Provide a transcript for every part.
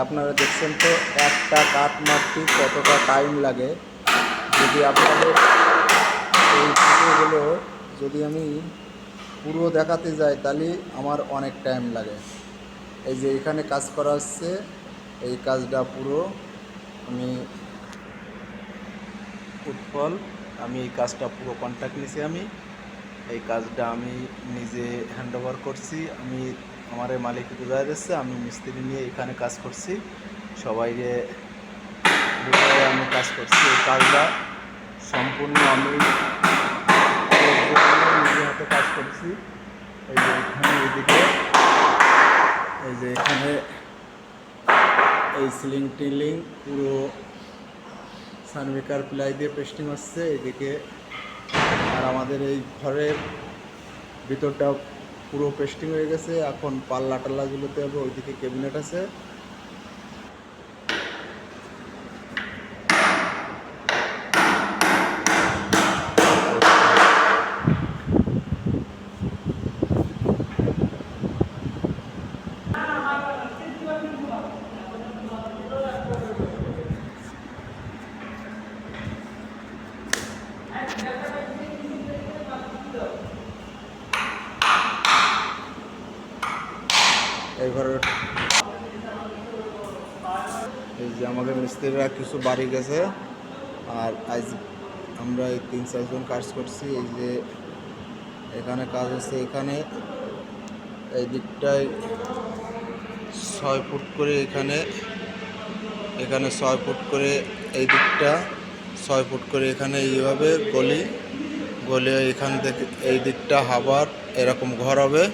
আপনারা দেখছেন তো একটা কাঠ মারতে কতটা টাইম লাগে। যদি আপনাদের এই ভিডিওগুলো যদি আমি পুরো দেখাতে যাই তাহলে আমার অনেক টাইম লাগে। এই যে এখানে কাজ করা হচ্ছে, এই কাজটা পুরো আমি উৎফল, আমি এই কাজটা পুরো কন্ট্রাক্ট নিছি। আমি এই কাজটা আমি নিজে হ্যান্ড ওভার করছি। আমার মালিক বুঝাই দিচ্ছে, আমি মিস্ত্রি নিয়ে এখানে কাজ করছি, সবাইকে বুঝাই আমি কাজ করছি। এই কাজটা সম্পূর্ণ আমি নিজে হাতে কাজ করছি। এই যে এখানে এইদিকে, এই যে এখানে এই সিলিং টিলিং পুরো সানমেকার প্লাই দিয়ে পেস্টিং হচ্ছে এদিকে। আর আমাদের এই ঘরের ভিতরটা পুরো পেস্টিং হয়ে গেছে, এখন পাল্লা টাল্লাগুলোতে হবে। ওইদিকে ক্যাবিনেট আছে। এই ঘরের এই যে আমাদের মিস্ত্রিরা কিছু বাড়ি গেছে, আর আজ আমরা এই 3-4 জন কাজ করছি। এই যে এখানে কাজ হচ্ছে, এখানে এই দিকটায় 6 ফুট করে, এখানে 6 ফুট করে, এই দিকটা 6 ফুট করে, এখানে এইভাবে গলি এখান থেকে এই দিকটা হাবার এরকম ঘর হবে।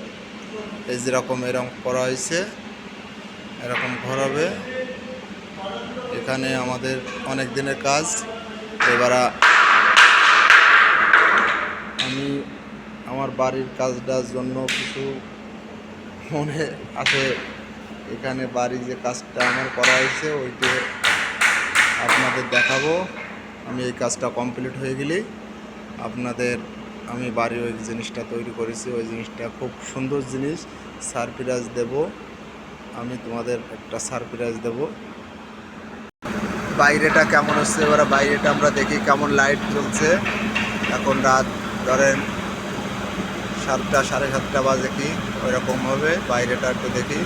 এই যেরকম এরকম করা হয়েছে এরকম ঘর হবে। এখানে আমাদের অনেক দিনের কাজ। এবার আমি আমার বাড়ির কাজটার জন্য কিছু মনে আছে। এখানে বাড়ির যে কাজটা আমার করা হয়েছে ওইটা আপনাদের দেখাবো। আমি এই কাজটা কমপ্লিট হয়ে গেলেই আপনাদের আমি বাড়ির ওই জিনিসটা তৈরি করেছি, ওই জিনিসটা খুব সুন্দর জিনিস, সারপ্রাইজ দেব। আমি তোমাদের একটা সারপ্রাইজ দেব। বাইরেটা কেমন হচ্ছে এবার বাইরেটা আমরা দেখি, কেমন লাইট জ্বলছে। এখন রাত ধরেন 7টা 7:30 বাজে, কি ওইরকম হবে। বাইরেটা একটু দেখি।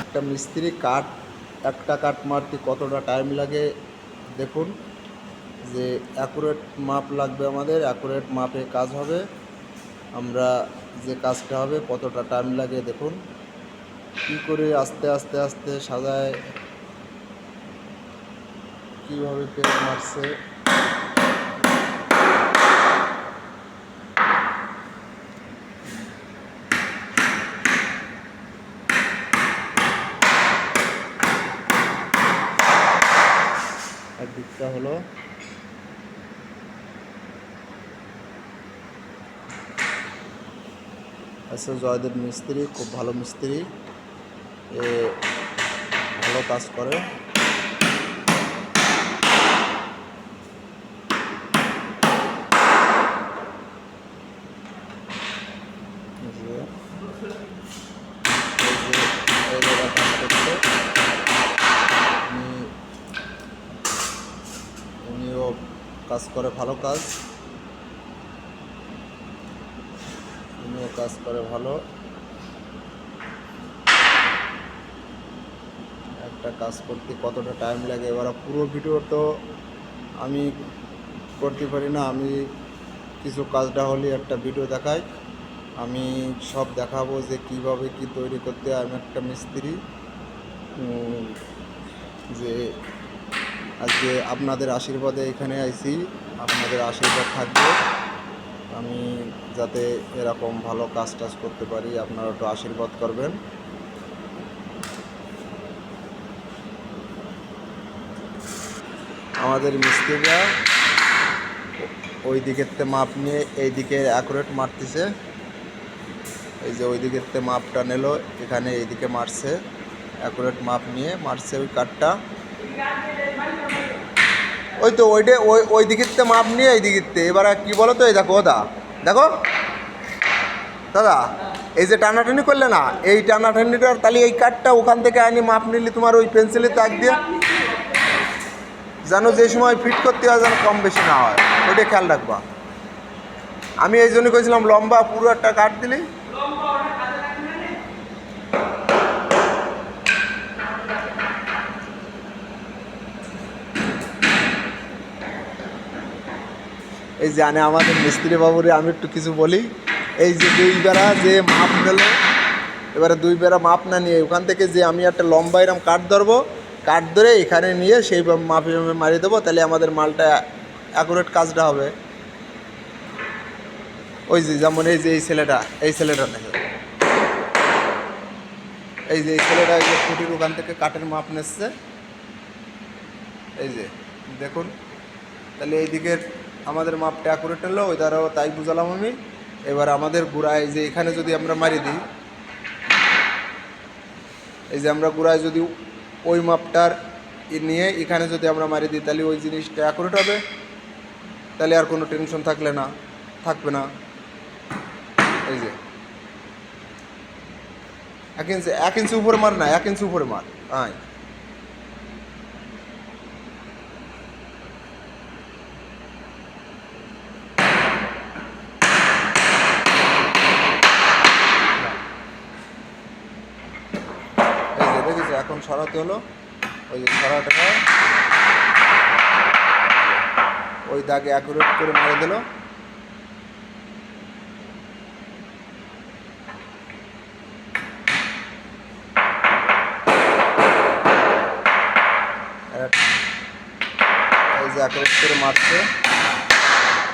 একটা মিস্ত্রি একটা কাঠ মারতে কতটা টাইম লাগে দেখুন। যে অ্যাকুরেট মাপ লাগবে, আমাদের অ্যাকুরেট মাপে কাজ হবে। আমরা যে কাজটা হবে কতটা টাইম লাগে দেখুন। কি করে আস্তে আস্তে আস্তে সাজায়, কীভাবে পেজ মারছে। একদিকটা হলো আচ্ছা, জয়দেব মিস্ত্রি খুব ভালো মিস্ত্রি, ভালো কাজ করে। উনিও কাজ করে ভালো কাজ, উনিও কাজ করে ভালো। একটা কাজ করতে কতটা টাইম লাগে এবার পুরো ভিডিও তো আমি করতে পারি না। আমি কিছু কাজটা হলে একটা ভিডিও দেখাই, আমি সব দেখাবো যে কিভাবে কি তৈরি করতে হয়। আমি একটা মিস্ত্রি, যে আজকে আপনাদের আশীর্বাদে এখানে আইছি, আপনাদের আশীর্বাদ থাকবে আমি যাতে এরকম ভালো কাজ টাজ করতে পারি। আপনারা একটু আশীর্বাদ করবেন। আমাদের মিস্ত্রিরা ওই দিকের মাপ নিয়ে এই দিকে অ্যাকুরেট মারতেছে। এই যে ওই দিকের মাপটা নিল, এখানে এইদিকে মারছে, অ্যাকুরেট মাপ নিয়ে মারছে ওই কাঠটা। ওই তো ওইটা ওই দিকের মাপ নিয়ে এই দিকের এবার কি বলো তো, এই দেখো দেখো দাদা, এই যে টানাটানি করলে না, এই টানাটানিটার তাহলে এই কাঠটা ওখান থেকে আনি মাপ নিলে তোমার ওই পেন্সিলের দাগ দিয়ে যেন যে সময় ফিট করতে হয় যেন কম বেশি না হয়, ওইটা খেয়াল রাখবা। আমি এই জন্য কইছিলাম লম্বা পুরো একটা কাঠ দিলি। এই জানে আমাদের মিস্ত্রি বাবুরে আমি একটু কিছু বলি, এই যে দুই বেড়া যে মাপ নিল, এবারে দুই বেড়া মাপ না নিয়ে ওখান থেকে যে আমি একটা লম্বা এরম কাঠ ধরবো, কাঠ ধরে এখানে নিয়ে সেই মাপে মারিয়ে দেবো, তাহলে আমাদের মালটা অ্যাকুরেট কাজটা হবে। ওই যে যেমন এই যে এই ছেলেটা দেখে, এই যে এই ছেলেটা এই যে খুঁটির ওখান থেকে কাঠের মাপ নিচ্ছে, এই যে দেখুন, তাহলে এই দিকের আমাদের মাপটা অ্যাকুরেট হলো, ওই দ্বারাও তাই বুঝালাম আমি। এবার আমাদের গুড়ায় যে এখানে যদি আমরা মারি দিই, এই যে আমরা গুড়ায় যদি ওই মাপটার নিয়ে এখানে যদি আমরা মারি দিই, তাহলে ওই জিনিসটা অ্যাকুরেট হবে, তাহলে আর কোনো টেনশন থাকবে না। এই যে 1 ইঞ্চি উপরে মার না, 1 ইঞ্চি উপরে মার। হ্যাঁ, এই যে দেখেছি এখন সরাতে হলো, ওই যে সরাটা ওই দাগে অ্যাকুরেট করে মারে দিল। এই যে অ্যাকুরেট করে মারছে,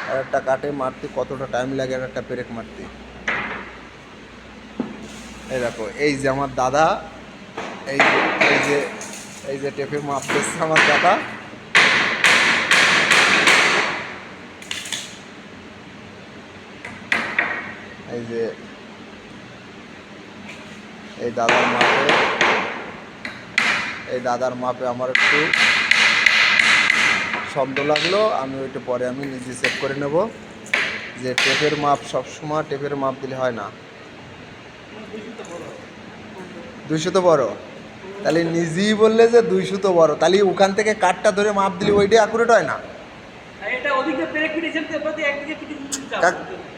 আর একটা কাটে মারতে কতটা টাইম লাগে, আর একটা পেরেক মারতে। এই দেখো, এই যে আমার দাদা, এই যে এই যে টেপে মাপ দিচ্ছে আমার দাদা। এই যে এই দাদার মাপে আমার একটু শব্দ লাগলো, আমি ওইটা পরে আমি নিজে চেক করে নেব যে টেপের মাপ সবসময় টেপের মাপ দিলে হয় না। 200 তো বড়, তাহলে নিজেই বললে যে 200 তো বড়, তাহলে ওখান থেকে কাঠটা ধরে মাপ দিলে ওইটাই অ্যাকুরেট হয় না।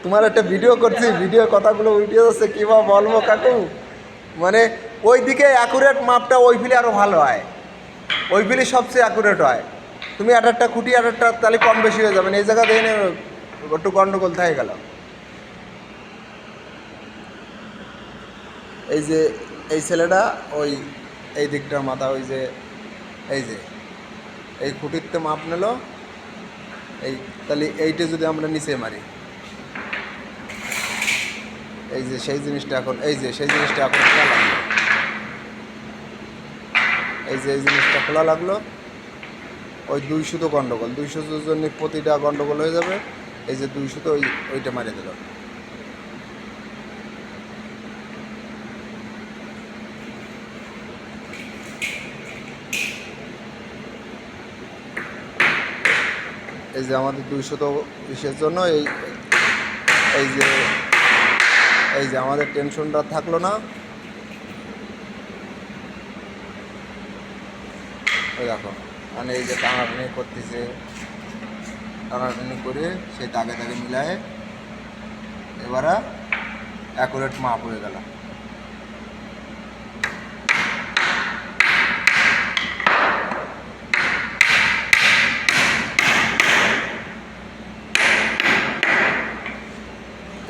তোমার একটা ভিডিও করছি, ভিডিও কথাগুলো ভিডিও আছে কিবা বলবো কাকু, মানে ওই দিকে অ্যাকুরেট মাপটা ওই ফিলে আরও ভালো হয়, ওই ফিলে সবচেয়ে অ্যাকুরেট হয়। তুমি একটা খুঁটি একটা তাহলে কম বেশি হয়ে যাবে, এই জায়গা দিয়ে একটু গন্ডগোল থাকে গেল। এই যে এই ছেলেটা ওই এই দিকটার মাথা, ওই যে এই খুঁটিতে মাপ নিল, এই তাহলে এইটা যদি আমরা নিচে মারি, এই যে সেই জিনিসটা এখন খোলা লাগলো, এই যে এই জিনিসটা খোলা লাগলো, ওই 200 তো গন্ডগোল, 200 জন্য প্রতিটা গন্ডগোল হয়ে যাবে। এই যে 200 তো ওইটা মারিয়ে দিল। এই যে আমাদের 200 তো ইসের জন্য এই যে আমাদের টেনশনটা থাকলো না। ওই দেখো, মানে এই যে টানাটানি করতেছে, টানাটানি করে সেই দাগে মিলায় এবারে অ্যাকুরেট মাপ হয়ে গেল।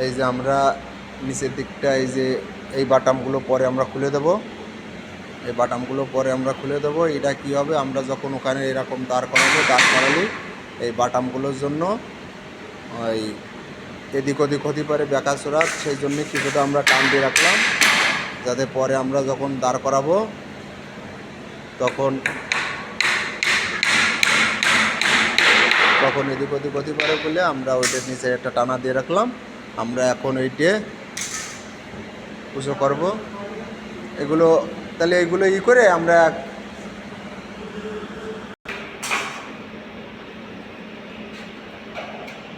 এই যে আমরা নিচের দিকটা এই বাটামগুলো পরে আমরা খুলে দেবো, এটা কি হবে, আমরা যখন ওখানে এরকম দাঁড় করালে এই বাটামগুলোর জন্য ওই এদিক ওদিক হতে পারে বেকাচোরা, সেই জন্যে কিছুটা আমরা টান দিয়ে রাখলাম, যাতে পরে আমরা যখন দাঁড় করাবো তখন এদিক ওদিক হতে পারে বলে আমরা ওইটার নিচে একটা টানা দিয়ে রাখলাম। আমরা এখন এইটে উঁচু করব। এগুলো তাহলে এগুলো ই করে আমরা